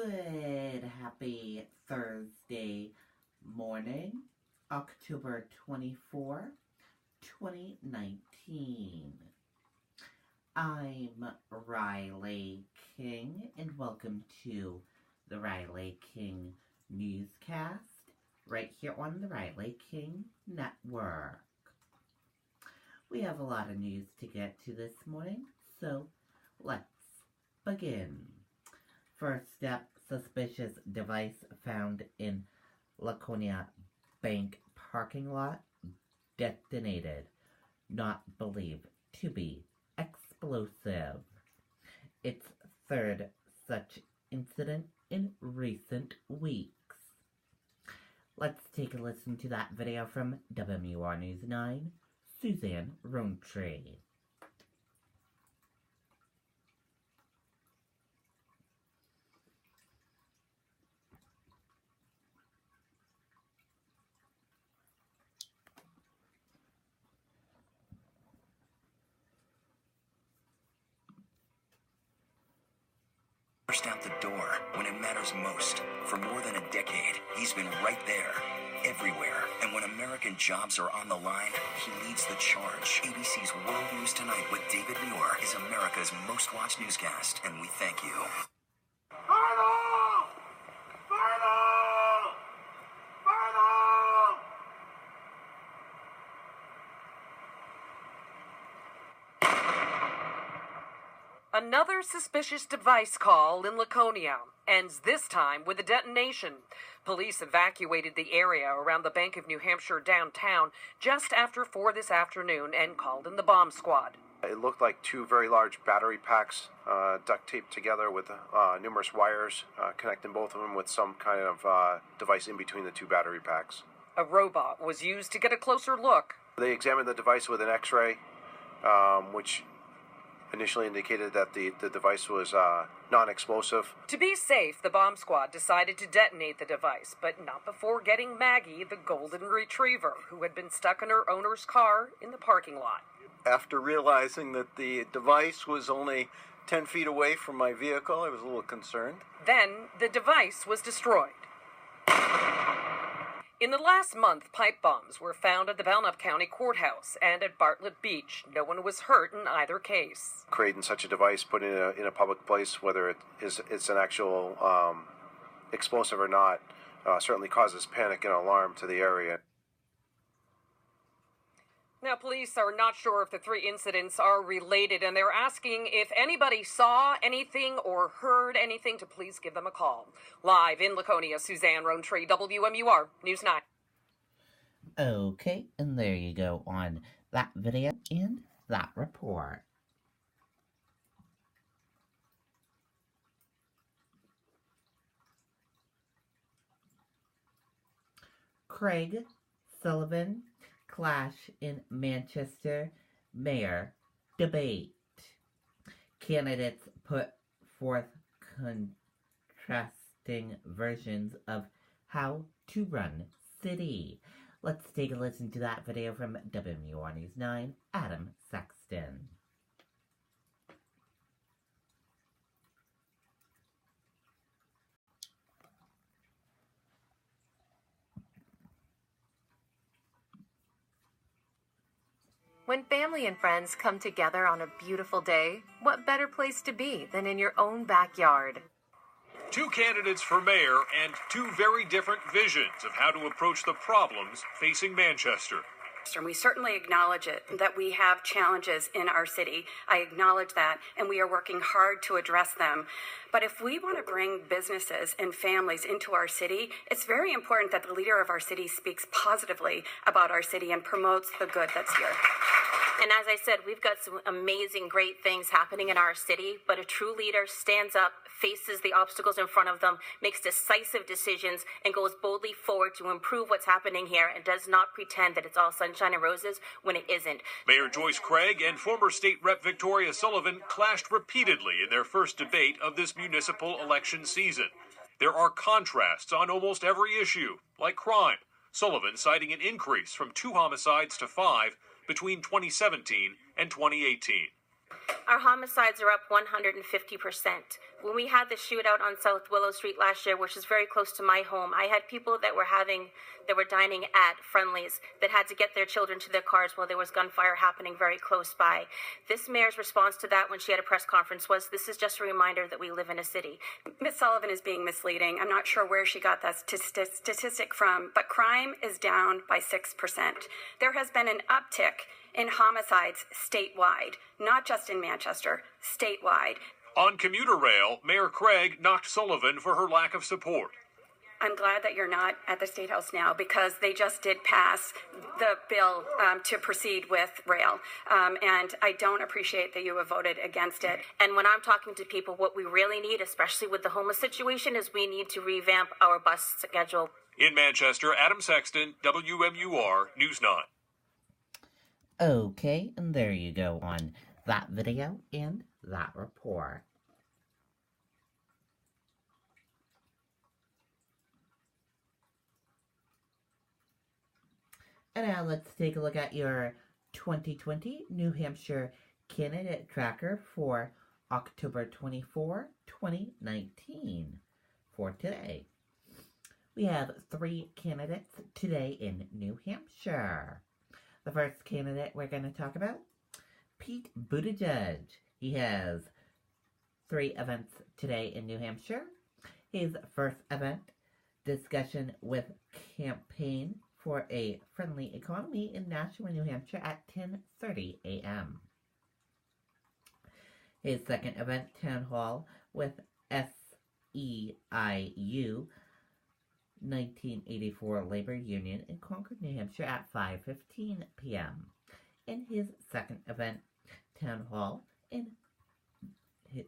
Good, happy Thursday morning, October 24, 2019. I'm Riley King, and welcome to the Riley King Newscast, right here on the Riley King Network. We have a lot of news to get to this morning, so let's begin. First up, suspicious device found in Laconia Bank parking lot detonated, not believed to be explosive. It's third such incident in recent weeks. Let's take a listen to that video from WMUR News 9, Suzanne Rowntree. Burst out the door when it matters most. For more than a decade, he's been right there, everywhere. And when American jobs are on the line, he leads the charge. ABC's World News Tonight with David Muir is America's most watched newscast, and we thank you. Final! Final! Final! Another suspicious device call in Laconia ends this time with a detonation. Police evacuated the area around the Bank of New Hampshire downtown just after 4 this afternoon and called in the bomb squad. It looked like two very large battery packs duct taped together with numerous wires connecting both of them with some kind of device in between the two battery packs. A robot was used to get a closer look. They examined the device with an X-ray, which initially indicated that the device was non-explosive. To be safe, the bomb squad decided to detonate the device, but not before getting Maggie, the golden retriever, who had been stuck in her owner's car in the parking lot. After realizing that the device was only 10 feet away from my vehicle, I was a little concerned. Then the device was destroyed. In the last month, pipe bombs were found at the Belknap County Courthouse and at Bartlett Beach. No one was hurt in either case. Creating such a device, put in a public place, whether it's an actual explosive or not, certainly causes panic and alarm to the area. Now, police are not sure if the three incidents are related, and they're asking if anybody saw anything or heard anything to please give them a call. Live in Laconia, Suzanne Rowntree, WMUR News 9. Okay, and there you go on that video and that report. Craig Sullivan clash in Manchester mayor debate. Candidates put forth contrasting versions of how to run city. Let's take a listen to that video from WMUR News 9, Adam Sexton. When family and friends come together on a beautiful day, what better place to be than in your own backyard? Two candidates for mayor and two very different visions of how to approach the problems facing Manchester. And we certainly acknowledge it, that we have challenges in our city. I acknowledge that, and we are working hard to address them. But if we want to bring businesses and families into our city, it's very important that the leader of our city speaks positively about our city and promotes the good that's here. And as I said, we've got some amazing, great things happening in our city, but a true leader stands up, faces the obstacles in front of them, makes decisive decisions, and goes boldly forward to improve what's happening here and does not pretend that it's all sunshine and roses when it isn't. Mayor Joyce Craig and former State Rep Victoria Sullivan clashed repeatedly in their first debate of this municipal election season. There are contrasts on almost every issue, like crime. Sullivan citing an increase from 2 homicides to 5 between 2017 and 2018. Our homicides are up 150%. When we had the shootout on South Willow Street last year, which is very close to my home, I had people that were dining at Friendly's that had to get their children to their cars while there was gunfire happening very close by. This mayor's response to that when she had a press conference was, "This is just a reminder that we live in a city." Ms. Sullivan is being misleading. I'm not sure where she got that statistic from, but crime is down by 6%. There has been an uptick in homicides statewide, not just in Manchester, statewide. On commuter rail, Mayor Craig knocked Sullivan for her lack of support. I'm glad that you're not at the State House now because they just did pass the bill to proceed with rail. And I don't appreciate that you have voted against it. And when I'm talking to people, what we really need, especially with the homeless situation, is we need to revamp our bus schedule. In Manchester, Adam Sexton, WMUR News 9. Okay, and there you go on that video and that report. And now let's take a look at your 2020 New Hampshire candidate tracker for October 24, 2019 for today. We have 3 candidates today in New Hampshire. The first candidate we're going to talk about, Pete Buttigieg. He has 3 events today in New Hampshire. His first event, discussion with campaign for a friendly economy in Nashua, New Hampshire at 10:30 a.m. His second event, town hall with SEIU 1984 Labor Union in Concord, New Hampshire at 5:15 p.m. In his second event, town hall in his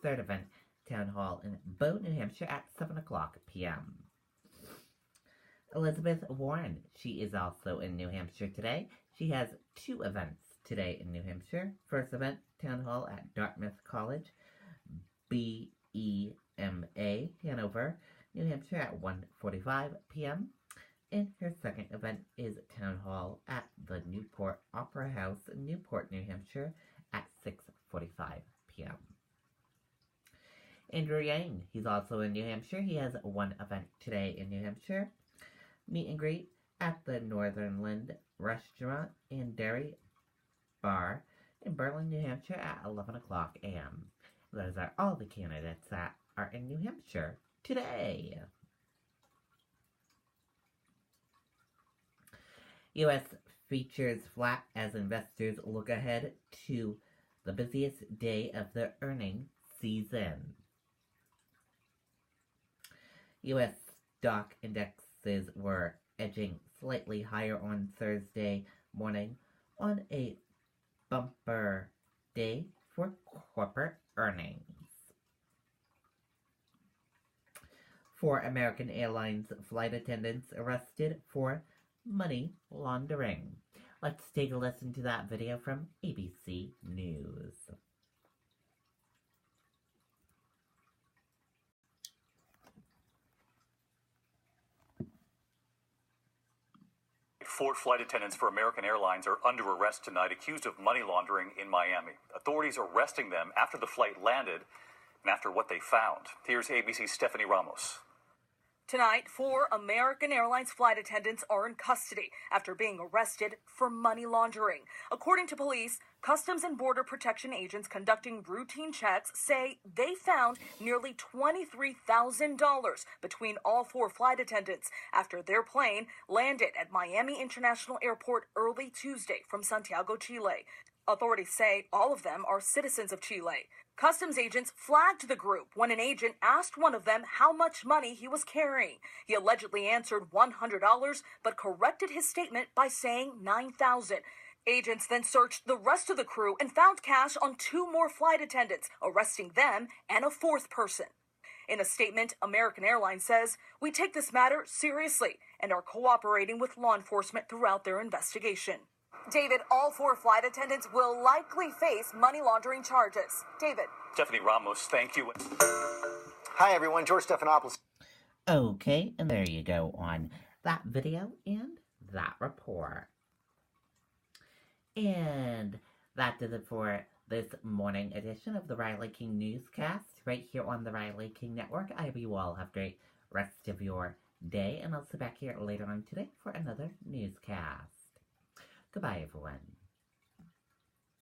third event, town hall in Bow, New Hampshire at 7:00 p.m. Elizabeth Warren, she is also in New Hampshire today. She has 2 events today in New Hampshire. First event, town hall at Dartmouth College, BEMA, Hanover, New Hampshire at 1:45 p.m. And her second event is town hall at the Newport Opera House in Newport, New Hampshire at 6:45 p.m. Andrew Yang, he's also in New Hampshire. He has 1 event today in New Hampshire. Meet and greet at the Northernland Restaurant and Dairy Bar in Berlin, New Hampshire at 11:00 a.m. Those are all the candidates that are in New Hampshire today. U.S. features flat as investors look ahead to the busiest day of the earnings season. U.S. stock indexes were edging slightly higher on Thursday morning on a bumper day for corporate earnings. 4 American Airlines flight attendants arrested for money laundering. Let's take a listen to that video from ABC News. 4 flight attendants for American Airlines are under arrest tonight, accused of money laundering in Miami. Authorities arresting them after the flight landed and after what they found. Here's ABC's Stephanie Ramos. Tonight, 4 American Airlines flight attendants are in custody after being arrested for money laundering. According to police, Customs and Border Protection agents conducting routine checks say they found nearly $23,000 between all 4 flight attendants after their plane landed at Miami International Airport early Tuesday from Santiago, Chile. Authorities say all of them are citizens of Chile. Customs agents flagged the group when an agent asked one of them how much money he was carrying. He allegedly answered $100, but corrected his statement by saying $9,000. Agents then searched the rest of the crew and found cash on 2 more flight attendants, arresting them and a 4th person. In a statement, American Airlines says, "We take this matter seriously and are cooperating with law enforcement throughout their investigation." David, all 4 flight attendants will likely face money laundering charges. David. Stephanie Ramos, thank you. Hi, everyone. George Stephanopoulos. Okay, and there you go on that video and that report. And that does it for this morning edition of the Riley King Newscast right here on the Riley King Network. I hope you all have a great rest of your day, and I'll see you back here later on today for another newscast. Goodbye, everyone.